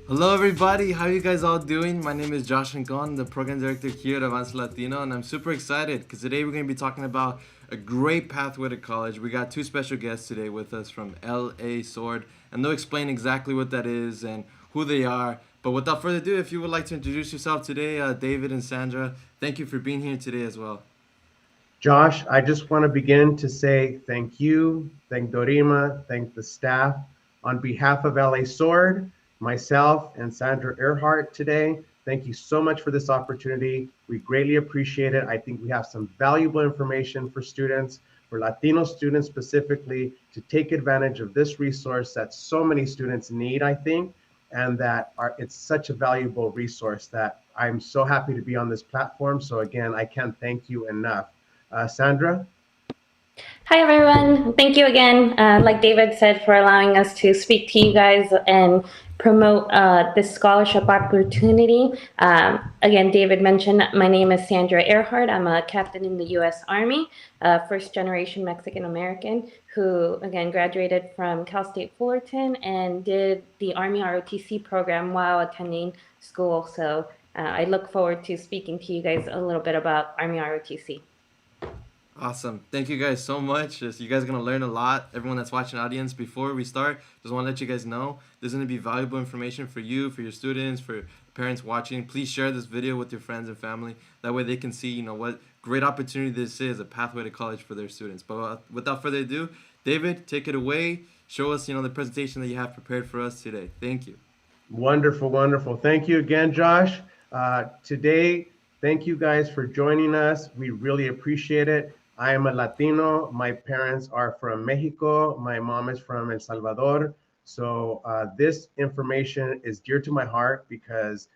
Hello everybody, how are you guys all doing? My name is Josh Rincon, the program director here at Avance Latino, and I'm super excited because today we're going to be talking about a great pathway to college. We got two special guests today with us from S.O.R.D, and they'll explain exactly what that is and who they are. But without further ado, if you would like to introduce yourself today, David and Sandra, thank you for being here today as well. Josh, I just want to begin to say thank you, thank Dorima, thank the staff. On behalf of S.O.R.D, myself, and Sandra Earhart today, thank you so much for this opportunity. We greatly appreciate it. I think we have some valuable information for students, for Latino students specifically, to take advantage of this resource that so many students need, I think, and that it's such a valuable resource that I'm so happy to be on this platform. So again, I can't thank you enough. Sandra? Hi, everyone. Thank you again, like David said, for allowing us to speak to you guys and promote this scholarship opportunity. Again, David mentioned my name is Sandra Earhart. I'm a captain in the U.S. Army, first generation Mexican American who, again, graduated from Cal State Fullerton and did the Army ROTC program while attending school. So I look forward to speaking to you guys a little bit about Army ROTC. Awesome. Thank you guys so much. You guys are going to learn a lot. Everyone that's watching audience, before we start, just want to let you guys know there's going to be valuable information for you, for your students, for parents watching. Please share this video with your friends and family. That way they can see, what great opportunity this is, a pathway to college for their students. But without further ado, David, take it away. Show us, the presentation that you have prepared for us today. Thank you. Wonderful, wonderful. Thank you again, Josh. Today, thank you guys for joining us. We really appreciate it. I am a Latino. My parents are from Mexico. My mom is from El Salvador. So this information is dear to my heart because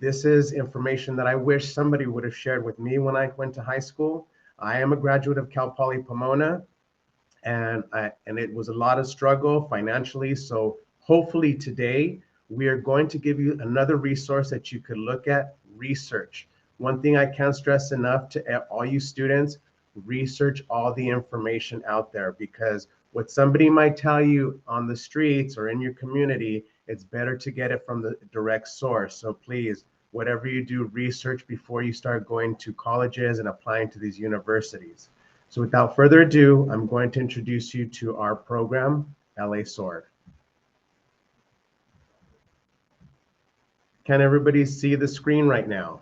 this is information that I wish somebody would have shared with me when I went to high school. I am a graduate of Cal Poly Pomona, and it was a lot of struggle financially. So hopefully today we are going to give you another resource that you could look at, research. One thing I can't stress enough to all you students, research all the information out there, because what somebody might tell you on the streets or in your community, it's better to get it from the direct source. So please, whatever you do, research before you start going to colleges and applying to these universities. So without further ado, I'm going to introduce you to our program, S.O.R.D. Can everybody see the screen right now?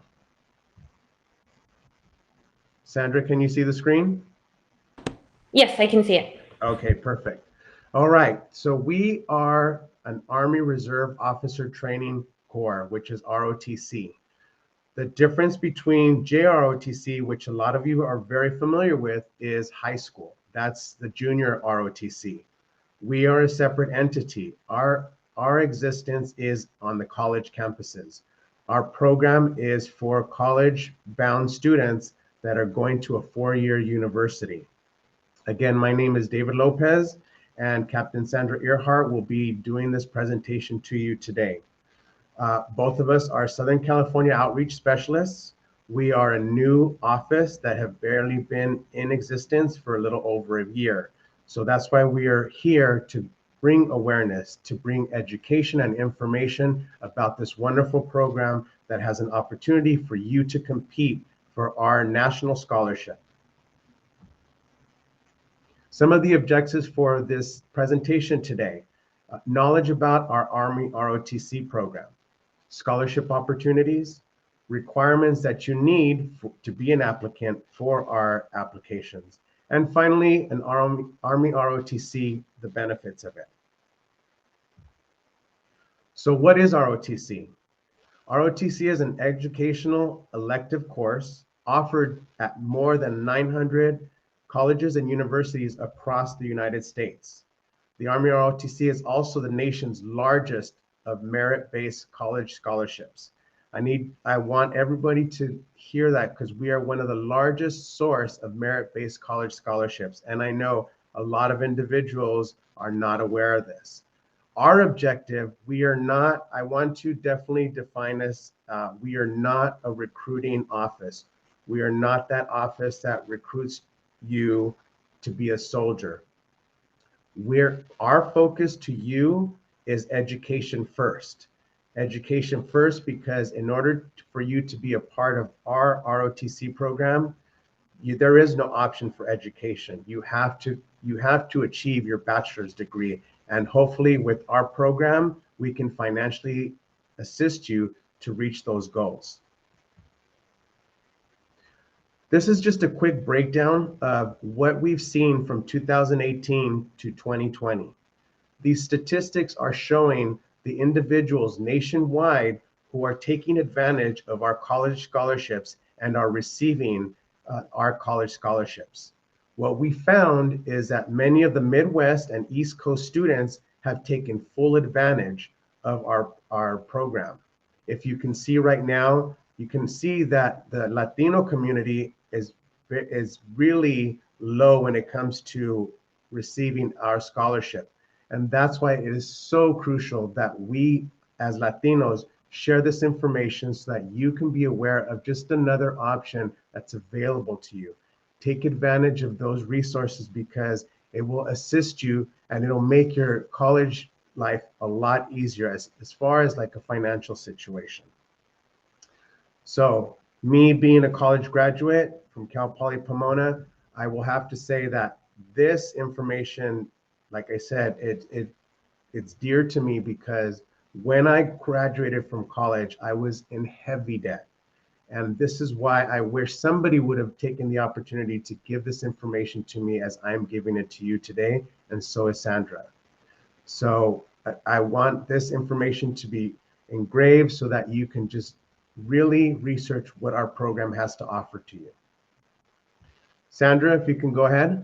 Sandra, can you see the screen? Yes, I can see it. Okay, perfect. All right, so we are an Army Reserve Officer Training Corps, which is ROTC. The difference between JROTC, which a lot of you are very familiar with, is high school. That's the junior ROTC. We are a separate entity. Our existence is on the college campuses. Our program is for college-bound students that are going to a four-year university. Again, my name is David Lopez, and Captain Sandra Earhart will be doing this presentation to you today. Both of us are Southern California outreach specialists. We are a new office that have barely been in existence for a little over a year. So that's why we are here to bring awareness, to bring education and information about this wonderful program that has an opportunity for you to compete for our national scholarship. Some of the objectives for this presentation today: knowledge about our Army ROTC program, scholarship opportunities, requirements that you need to be an applicant for our applications, and finally, an Army ROTC, the benefits of it. So what is ROTC? ROTC is an educational elective course offered at more than 900 colleges and universities across the United States. The Army ROTC is also the nation's largest of merit-based college scholarships. I want everybody to hear that, because we are one of the largest source of merit-based college scholarships. And I know a lot of individuals are not aware of this. Our objective, I want to definitely define this, we are not a recruiting office. We are not that office that recruits you to be a soldier. Our focus to you is education first. Education first, because in order for you to be a part of our ROTC program, there is no option for education. You have to achieve your bachelor's degree. And hopefully with our program, we can financially assist you to reach those goals. This is just a quick breakdown of what we've seen from 2018 to 2020. These statistics are showing the individuals nationwide who are taking advantage of our college scholarships and are receiving our college scholarships. What we found is that many of the Midwest and East Coast students have taken full advantage of our program. If you can see right now, you can see that the Latino community is really low when it comes to receiving our scholarship. And that's why it is so crucial that we as Latinos share this information so that you can be aware of just another option that's available to you. Take advantage of those resources, because it will assist you and it'll make your college life a lot easier as far as like a financial situation. So me being a college graduate from Cal Poly Pomona, I will have to say that this information, like I said, it's dear to me, because when I graduated from college, I was in heavy debt. And this is why I wish somebody would have taken the opportunity to give this information to me as I'm giving it to you today, and so is Sandra. So I want this information to be engraved so that you can just really research what our program has to offer to you. Sandra, if you can go ahead.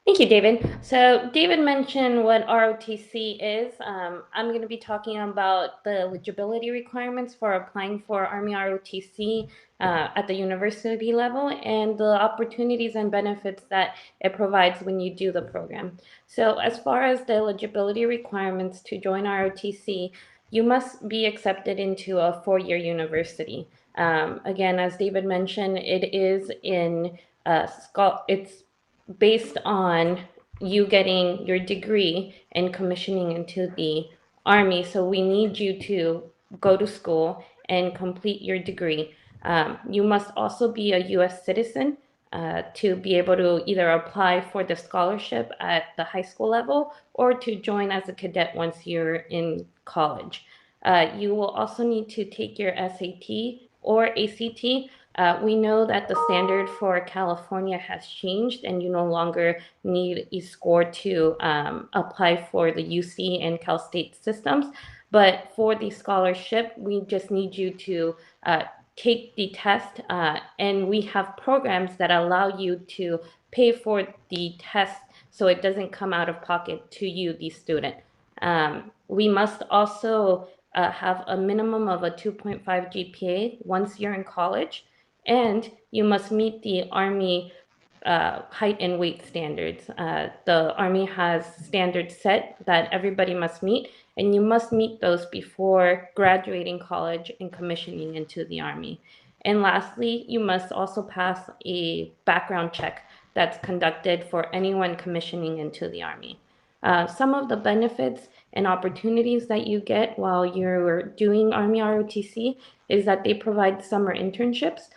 Thank you, David. So David mentioned what ROTC is. I'm going to be talking about the eligibility requirements for applying for Army ROTC at the university level, and the opportunities and benefits that it provides when you do the program. So as far as the eligibility requirements to join ROTC, you must be accepted into a four-year university. Again, as David mentioned, it's based on you getting your degree and commissioning into the Army. So we need you to go to school and complete your degree. You must also be a U.S. citizen to be able to either apply for the scholarship at the high school level or to join as a cadet once you're in college. You will also need to take your SAT or ACT. We know that the standard for California has changed, and you no longer need a score to apply for the UC and Cal State systems. But for the scholarship, we just need you to take the test, and we have programs that allow you to pay for the test so it doesn't come out of pocket to you, the student. We must also have a minimum of a 2.5 GPA once you're in college, and you must meet the Army height and weight standards. The Army has standards set that everybody must meet, and you must meet those before graduating college and commissioning into the Army. And lastly, you must also pass a background check that's conducted for anyone commissioning into the Army. Some of the benefits and opportunities that you get while you're doing Army ROTC is that they provide summer internships.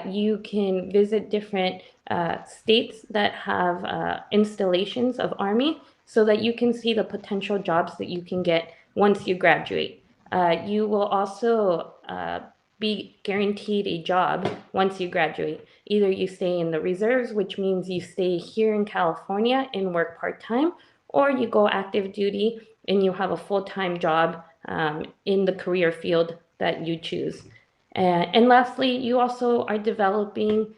you can visit different states that have installations of Army so that you can see the potential jobs that you can get once you graduate. You will also be guaranteed a job once you graduate. Either you stay in the reserves, which means you stay here in California and work part-time, or you go active duty and you have a full-time job in the career field that you choose. And lastly, you also are developing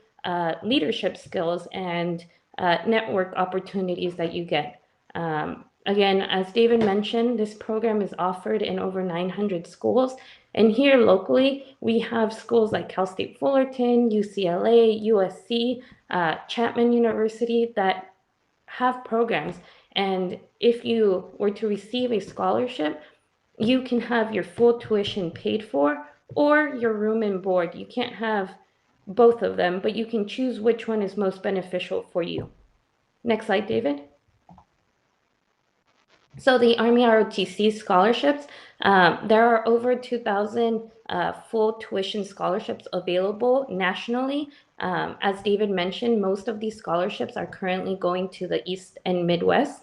leadership skills and network opportunities that you get. Again, as David mentioned, this program is offered in over 900 schools. And here locally, we have schools like Cal State Fullerton, UCLA, USC, Chapman University that have programs. And if you were to receive a scholarship, you can have your full tuition paid for or your room and board. You can't have both of them, but you can choose which one is most beneficial for you. Next slide, David. So the Army ROTC scholarships, there are over 2,000 full tuition scholarships available nationally. As David mentioned, most of these scholarships are currently going to the East and Midwest.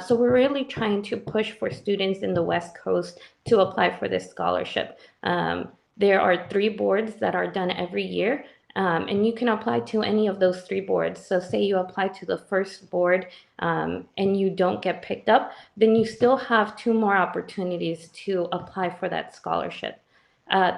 So we're really trying to push for students in the West Coast to apply for this scholarship. There are 3 boards that are done every year. And you can apply to any of those 3 boards. So say you apply to the first board and you don't get picked up, then you still have 2 more opportunities to apply for that scholarship.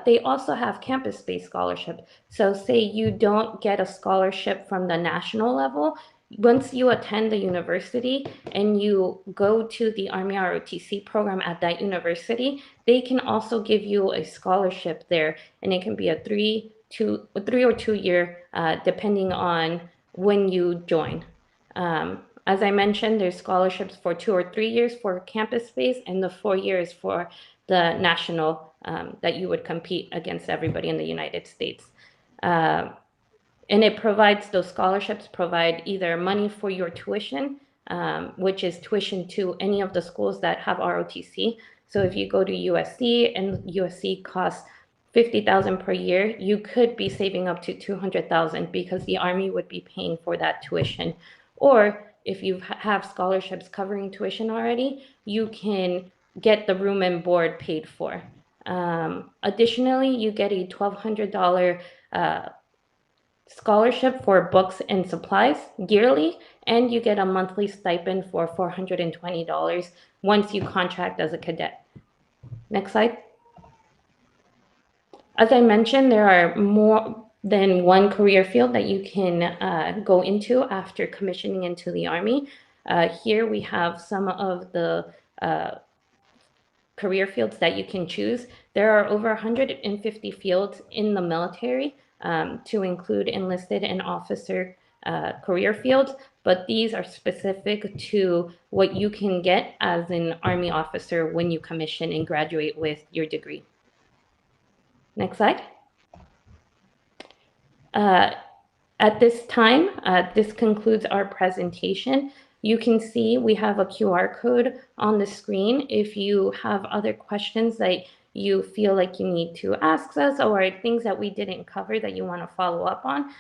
They also have campus-based scholarship. So say you don't get a scholarship from the national level, once you attend the university and you go to the Army ROTC program at that university, they can also give you a scholarship there, and it can be a 3 or 2 year, depending on when you join. As I mentioned, there's scholarships for 2 or 3 years for campus space, and the 4 years for the national that you would compete against everybody in the United States. And it provides, those scholarships provide either money for your tuition, which is tuition to any of the schools that have ROTC. So if you go to USC and USC costs $50,000 per year, you could be saving up to $200,000 because the Army would be paying for that tuition. Or if you have scholarships covering tuition already, you can get the room and board paid for. Additionally, you get a $1,200 scholarship for books and supplies yearly, and you get a monthly stipend for $420 once you contract as a cadet. Next slide. As I mentioned, there are more than one career field that you can go into after commissioning into the Army. Here we have some of the career fields that you can choose. There are over 150 fields in the military, to include enlisted and officer career fields, but these are specific to what you can get as an Army officer when you commission and graduate with your degree. Next slide. At this time, this concludes our presentation. You can see we have a QR code on the screen. If you have other questions that you feel like you need to ask us or things that we didn't cover that you want to follow up on,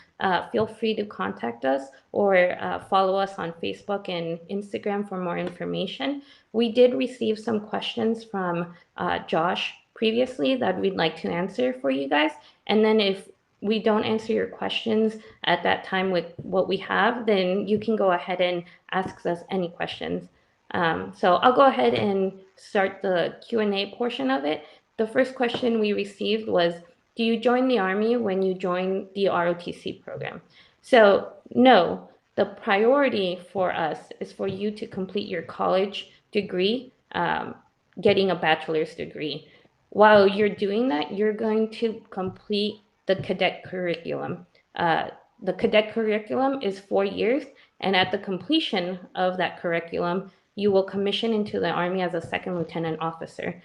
feel free to contact us or follow us on Facebook and Instagram for more information. We did receive some questions from Josh previously that we'd like to answer for you guys. And then if we don't answer your questions at that time with what we have, then you can go ahead and ask us any questions. So I'll go ahead and start the Q&A portion of it. The first question we received was, do you join the Army when you join the ROTC program? So no, the priority for us is for you to complete your college degree, getting a bachelor's degree. While you're doing that, you're going to complete the cadet curriculum. The cadet curriculum is 4 years, and at the completion of that curriculum, you will commission into the Army as a second lieutenant officer.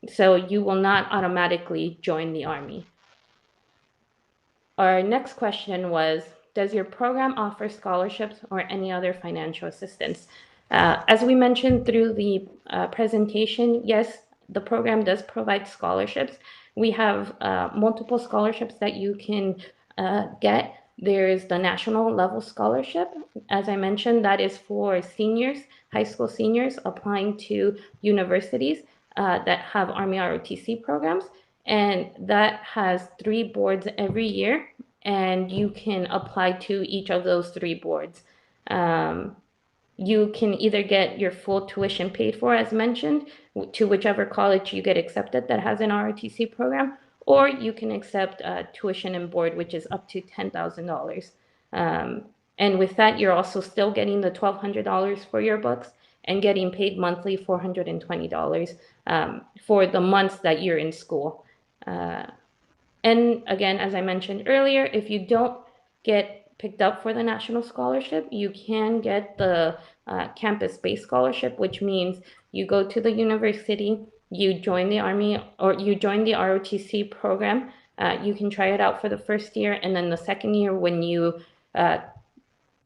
So you will not automatically join the Army. Our next question was, does your program offer scholarships or any other financial assistance? As we mentioned through the presentation, yes, the program does provide scholarships. We have multiple scholarships that you can get. There's the national level scholarship. As I mentioned, that is for seniors, high school seniors applying to universities that have Army ROTC programs. And that has 3 boards every year, and you can apply to each of those 3 boards. You can either get your full tuition paid for, as mentioned, to whichever college you get accepted that has an ROTC program, or you can accept tuition and board, which is up to $10,000. And with that, you're also still getting the $1,200 for your books and getting paid monthly $420 for the months that you're in school. And again, as I mentioned earlier, if you don't get picked up for the national scholarship, you can get the campus-based scholarship, which means you go to the university, you join the Army, or you join the ROTC program. You can try it out for the first year, and then the second year, when you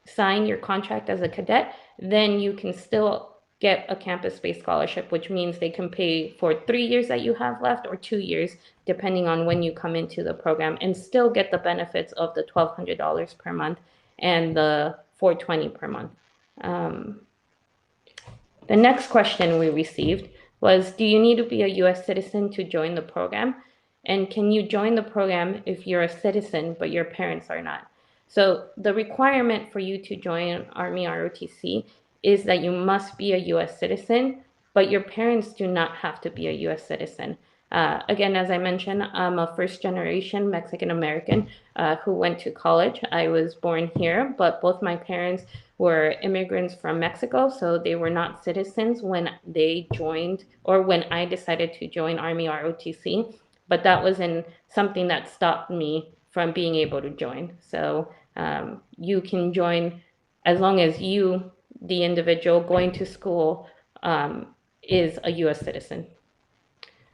sign your contract as a cadet, then you can still get a campus-based scholarship, which means they can pay for 3 years that you have left or 2 years, depending on when you come into the program, and still get the benefits of the $1,200 per month and the $420 per month. The next question we received was, do you need to be a U.S. citizen to join the program? And can you join the program if you're a citizen but your parents are not? So the requirement for you to join Army ROTC is that you must be a U.S. citizen, but your parents do not have to be a U.S. citizen. Again, as I mentioned, I'm a first-generation Mexican-American who went to college. I was born here, but both my parents were immigrants from Mexico, so they were not citizens when they joined, or when I decided to join Army ROTC, but that wasn't something that stopped me from being able to join. So you can join as long as you, the individual going to school, is a U.S. citizen.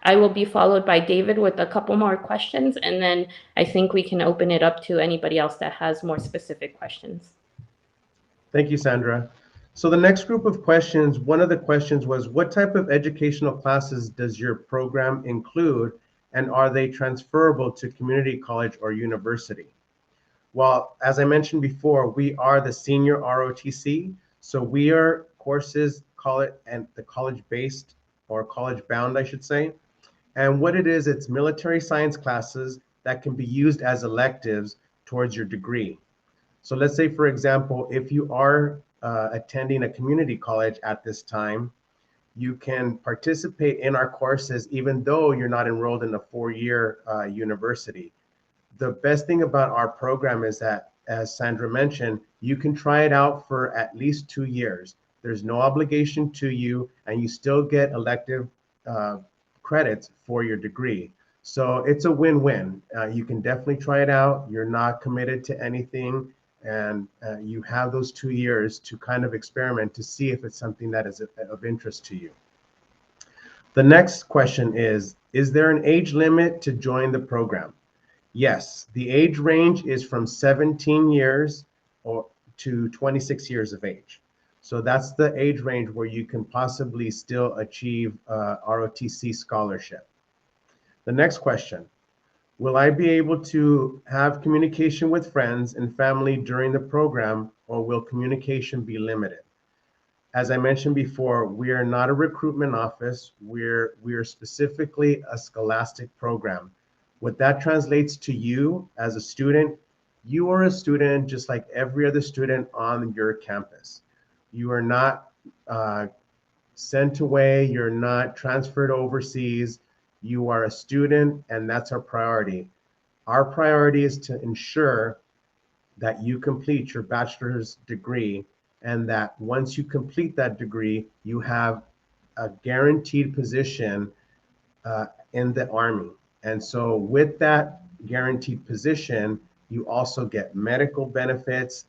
I will be followed by David with a couple more questions, and then I think we can open it up to anybody else that has more specific questions. Thank you, Sandra. So the next group of questions, one of the questions was, what type of educational classes does your program include, and are they transferable to community college or university? Well, as I mentioned before, we are the senior ROTC, so we are courses, call it, and the college-based or college-bound, I should say. And what it is, it's military science classes that can be used as electives towards your degree. So let's say, for example, if you are attending a community college at this time, you can participate in our courses even though you're not enrolled in a 4-year university. The best thing about our program is that, as Sandra mentioned, you can try it out for at least 2 years. There's no obligation to you, and you still get elective credits for your degree. So it's a win-win. You can definitely try it out. You're not committed to anything, and you have those 2 years to kind of experiment to see if it's something that is of interest to you. The next question is there an age limit to join the program? Yes, the age range is from 17 years to 26 years of age. So that's the age range where you can possibly still achieve ROTC scholarship. The next question, will I be able to have communication with friends and family during the program, or will communication be limited? As I mentioned before, we are not a recruitment office. We're specifically a scholastic program. What that translates to you as a student, you are a student just like every other student on your campus. You are not sent away, you're not transferred overseas. You are a student, and that's our priority. Our priority is to ensure that you complete your bachelor's degree, and that once you complete that degree, you have a guaranteed position in the Army. And so with that guaranteed position, you also get medical benefits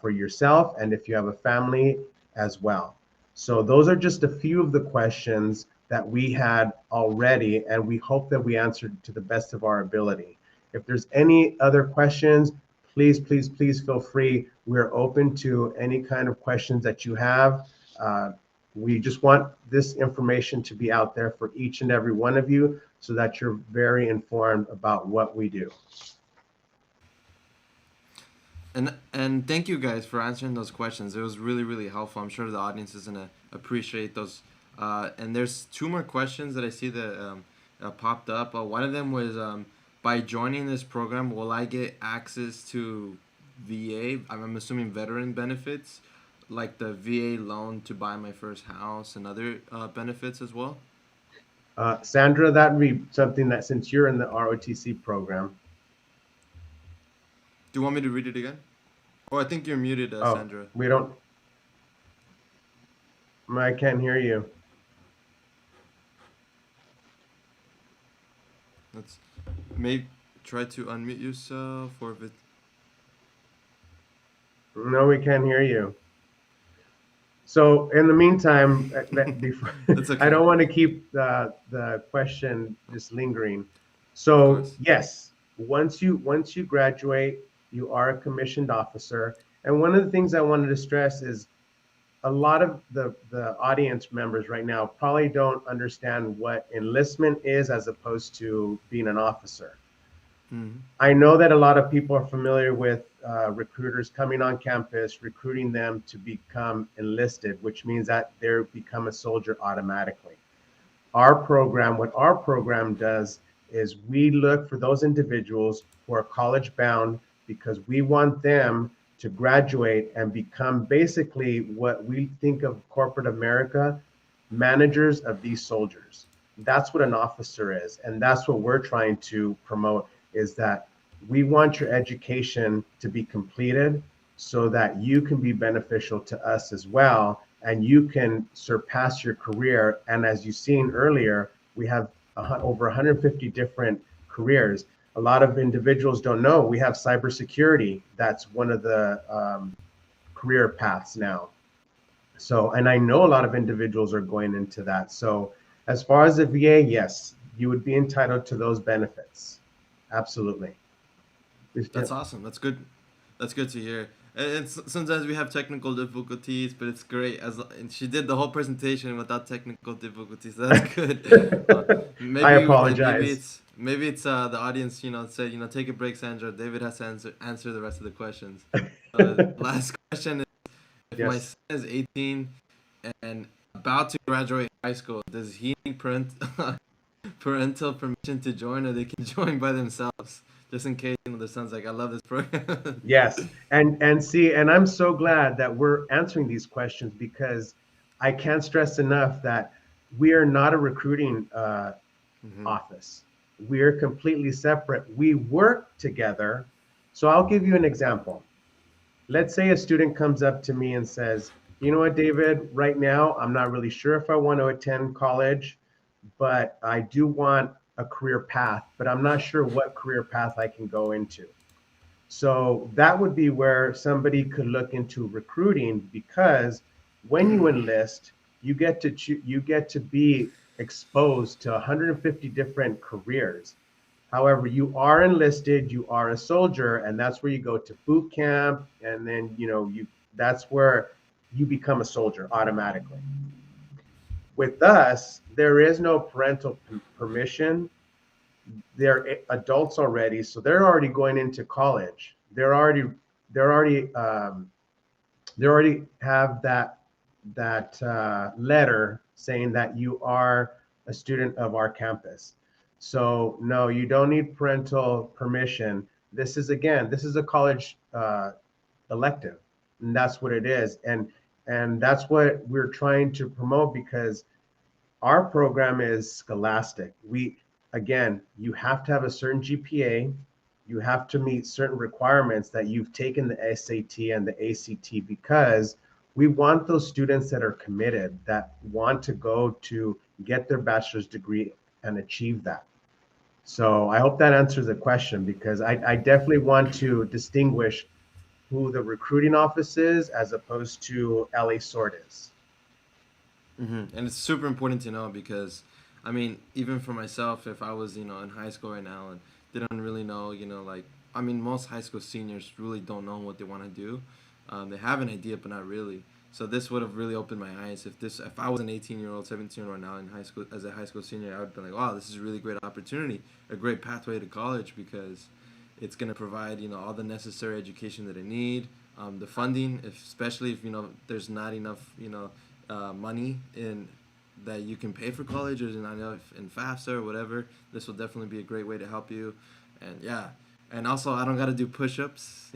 for yourself, and if you have a family as well. So those are just a few of the questions that we had already, and we hope that we answered to the best of our ability. If there's any other questions, please feel free. We're open to any kind of questions that you have. We just want this information to be out there for each and every one of you so that you're very informed about what we do. And thank you guys for answering those questions. It was really really helpful. I'm sure the audience is gonna appreciate those. And there's two more questions that I see that popped up. One of them was, by joining this program, will I get access to VA? I'm assuming veteran benefits, like the VA loan to buy my first house and other benefits as well. Sandra, that would be something that, since you're in the ROTC program. Do you want me to read it again? Oh, I think you're muted, Oh, Sandra. we don't. I can't hear you. Let's maybe try to unmute yourself, or if it. No, we can't hear you. So in the meantime, before, That's I okay. don't want to keep the question just lingering. Of So course. yes, once you graduate, you are a commissioned officer. And one of the things I wanted to stress is a lot of the audience members right now probably don't understand what enlistment is as opposed to being an officer. Mm-hmm. I know that a lot of people are familiar with recruiters coming on campus, recruiting them to become enlisted, which means that they become a soldier automatically. What our program does is we look for those individuals who are college bound because we want them to graduate and become basically what we think of corporate America, managers of these soldiers. That's what an officer is. And that's what we're trying to promote, is that we want your education to be completed so that you can be beneficial to us as well, and you can surpass your career. And as you've seen earlier, we have over 150 different careers. A lot of individuals don't know we have cybersecurity. That's one of the career paths now. So, and I know a lot of individuals are going into that. So, as far as the VA, yes, you would be entitled to those benefits. Absolutely. That's awesome. That's good. That's good to hear. It's sometimes we have technical difficulties, but it's great. And she did the whole presentation without technical difficulties. That's good. I Maybe apologize. it's the audience. Said take a break, Sandra. David has to answer the rest of the questions. Last question is: if my Yes. son is 18 and about to graduate high school, does he need parental permission to join, or they can join by themselves? Just in case the son's like, I love this program. Yes. And see, and I'm so glad that we're answering these questions, because I can't stress enough that we are not a recruiting Mm-hmm. office. We're completely separate. We work together. So I'll give you an example. Let's say a student comes up to me and says, you know what, David, right now, I'm not really sure if I want to attend college, but I do want a career path, but I'm not sure what career path I can go into. So that would be where somebody could look into recruiting, because when you enlist, you get to be exposed to 150 different careers. However, you are enlisted, you are a soldier, and that's where you go to boot camp, and then you that's where you become a soldier automatically. With us, there is no parental permission. They're adults already, so they're already going into college. They're already they already have that letter saying that you are a student of our campus. So no, you don't need parental permission. This is a college elective, and that's what it is. And that's what we're trying to promote, because our program is scholastic. Again, you have to have a certain GPA. You have to meet certain requirements that you've taken the SAT and the ACT, because we want those students that are committed, that want to go to get their bachelor's degree and achieve that. So I hope that answers the question, because I definitely want to distinguish who the recruiting office is as opposed to LA S.O.R.D is. And it's super important to know because, I mean, even for myself, if I was, in high school right now and didn't really know, like, most high school seniors really don't know what they want to do. They have an idea, but not really. So this would have really opened my eyes. If I was an 18-year-old, 17-year-old now in high school as a high school senior, I would be like, wow, this is a really great opportunity, a great pathway to college, because it's going to provide, all the necessary education that I need, the funding, especially if there's not enough money in that you can pay for college, or there's not enough in FAFSA or whatever. This will definitely be a great way to help you, and yeah, and also I don't got to do push-ups.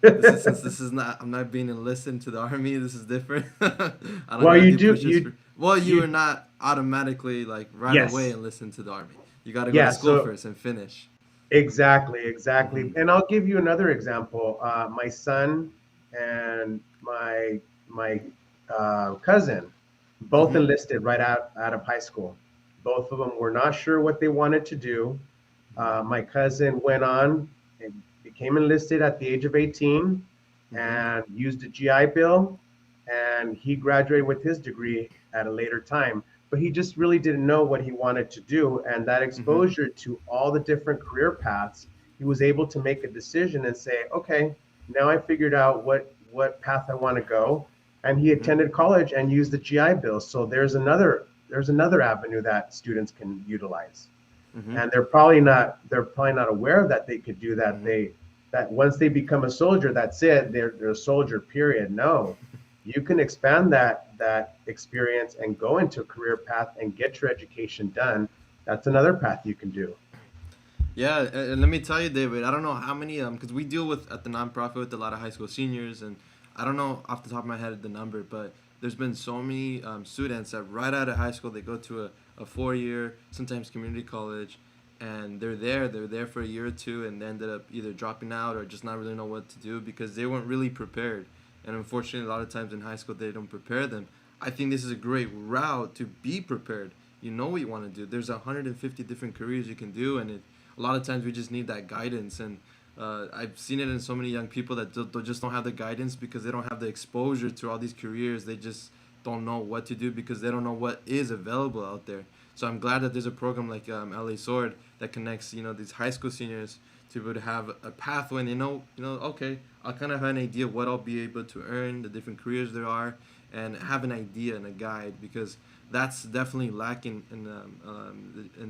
This is not, I'm not being enlisted into the Army. This is different. I don't Well, gotta you do do push-ups. You are you not automatically like right away yes. enlisted into the Army. You got to go to Yeah, school so first and finish. exactly. Mhm. And I'll give you another example. My son and my cousin both Mhm. enlisted right out of high school. Both of them were not sure what they wanted to do. My cousin went on and became enlisted at the age of 18 Mhm. and used a GI Bill, and he graduated with his degree at a later time. But he just really didn't know what he wanted to do. And that Mhm. exposure to all the different career paths, he was able to make a decision and say, okay, now I figured out what path I want to go. And he Mhm. attended college and used the GI Bill. So there's another avenue that students can utilize, Mhm. and they're probably not aware that they could do that. Mhm. That once they become a soldier, that's it, they're a soldier, period. No, you can expand that experience and go into a career path and get your education done. That's another path you can do. Yeah, and let me tell you, David. I don't know how many because we deal with at the nonprofit with a lot of high school seniors, and I don't know off the top of my head the number, but there's been so many students that right out of high school they go to a 4 year, sometimes community college, and they're there for a year or two, and they ended up either dropping out or just not really know what to do because they weren't really prepared. And unfortunately, a lot of times in high school they don't prepare them. I think this is a great route to be prepared. You know what you want to do. There's 150 different careers you can do, and a lot of times we just need that guidance. And I've seen it in so many young people that just don't have the guidance because they don't have the exposure to all these careers. They just don't know what to do because they don't know what is available out there. So I'm glad that there's a program like S.O.R.D that connects these high school seniors to be able to have a pathway, and okay, I'll kind of have an idea what I'll be able to earn, the different careers there are, and have an idea and a guide, because that's definitely lacking in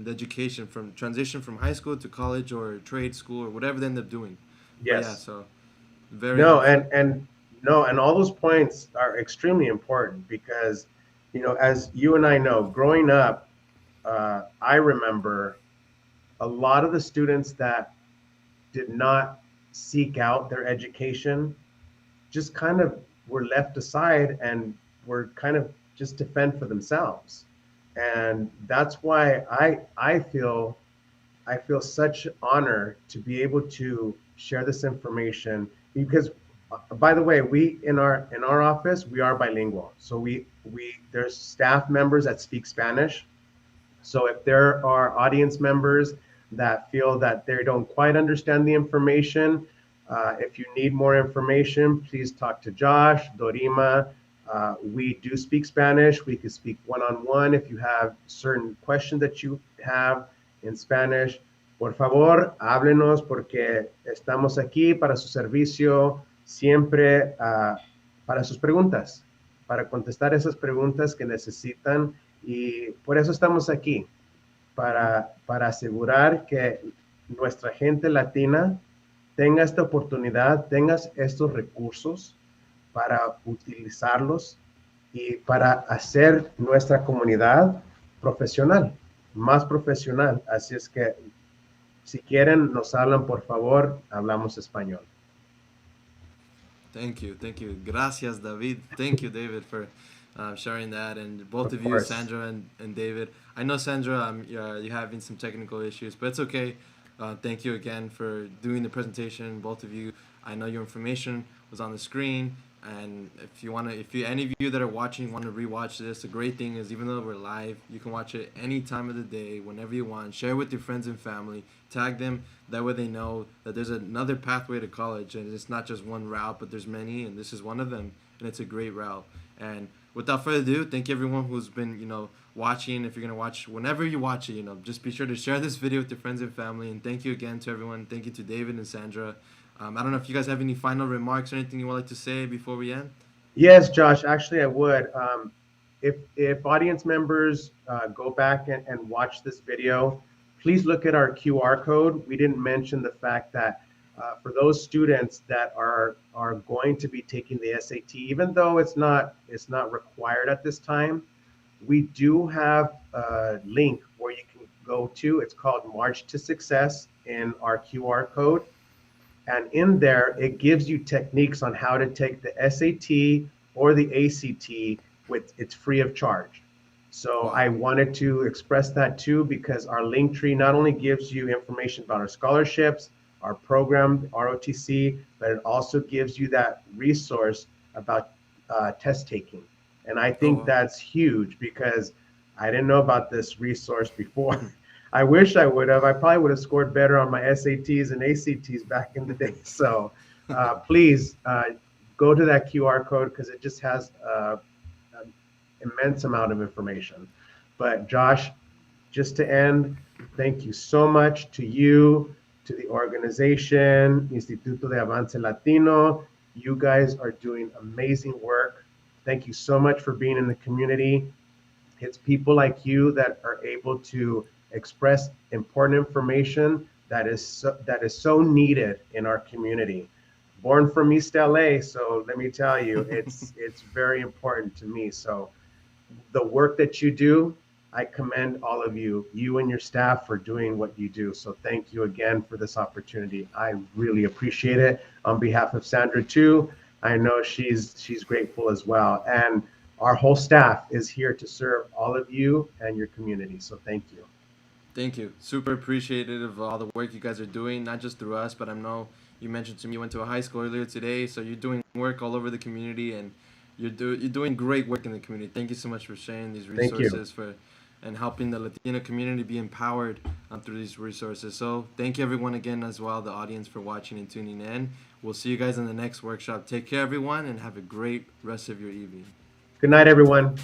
the education from transition from high school to college or trade school or whatever they end up doing. But yeah, Yes. so very No, helpful. and no, and all those points are extremely important because, as you and I know, growing up, I remember a lot of the students that did not seek out their education just kind of were left aside and were kind of just to fend for themselves. And that's why I feel such honor to be able to share this information because, by the way, we in our office we are bilingual. So we there's staff members that speak Spanish. So if there are audience members that feel that they don't quite understand the information, if you need more information, please talk to Josh, Dorima. We do speak Spanish. We can speak one-on-one if you have certain questions that you have in Spanish. Por favor, háblenos porque estamos aquí para su servicio siempre, para sus preguntas, para contestar esas preguntas que necesitan, y por eso estamos aquí, para asegurar que nuestra gente latina tenga esta oportunidad, tenga estos recursos para utilizarlos y para hacer nuestra comunidad profesional, más profesional. Así es que si quieren, nos hablan, por favor, hablamos español. Thank you. Gracias, David. Thank you, David, for sharing that. And both Of of you, course. Sandra and David. I know, Sandra, you're having some technical issues, but it's okay. Thank you again for doing the presentation, both of you. I know your information was on the screen. And any of you that are watching want to rewatch this, the great thing is even though we're live, you can watch it any time of the day, whenever you want. Share with your friends and family. Tag them. That way they know that there's another pathway to college, and it's not just one route, but there's many, and this is one of them, and it's a great route. And without further ado, thank you everyone who's been watching. If you're gonna watch, whenever you watch it, just be sure to share this video with your friends and family. And thank you again to everyone. Thank you to David and Sandra. I don't know if you guys have any final remarks or anything you would like to say before we end. Yes, Josh, actually, I would. If audience members go back and watch this video, please look at our QR code. We didn't mention the fact that for those students that are going to be taking the SAT, even though it's not required at this time, we do have a link where you can go to. It's called March to Success in our QR code. And in there, it gives you techniques on how to take the SAT or the ACT with it's free of charge. So Wow. I wanted to express that too because our link tree not only gives you information about our scholarships, our program, ROTC, but it also gives you that resource about test taking. And I Oh think wow. that's huge because I didn't know about this resource before. I wish I would have. I probably would have scored better on my SATs and ACTs back in the day. So please go to that QR code because it just has an immense amount of information. But Josh, just to end, thank you so much to you, to the organization, Instituto de Avance Latino. You guys are doing amazing work. Thank you so much for being in the community. It's people like you that are able to express important information that is so needed in our community. Born from East LA, so let me tell you, it's very important to me. So the work that you do, I commend all of you, you and your staff for doing what you do. So thank you again for this opportunity. I really appreciate it. On behalf of Sandra too, I know she's grateful as well. And our whole staff is here to serve all of you and your community. So thank you. Thank you. Super appreciative of all the work you guys are doing, not just through us, but I know you mentioned to me you went to a high school earlier today, so you're doing work all over the community, and you're doing great work in the community. Thank you so much for sharing these Thank you. resources for and helping the Latino community be empowered through these resources. So thank you everyone again as well, the audience, for watching and tuning in. We'll see you guys in the next workshop. Take care everyone and have a great rest of your evening. Good night, everyone.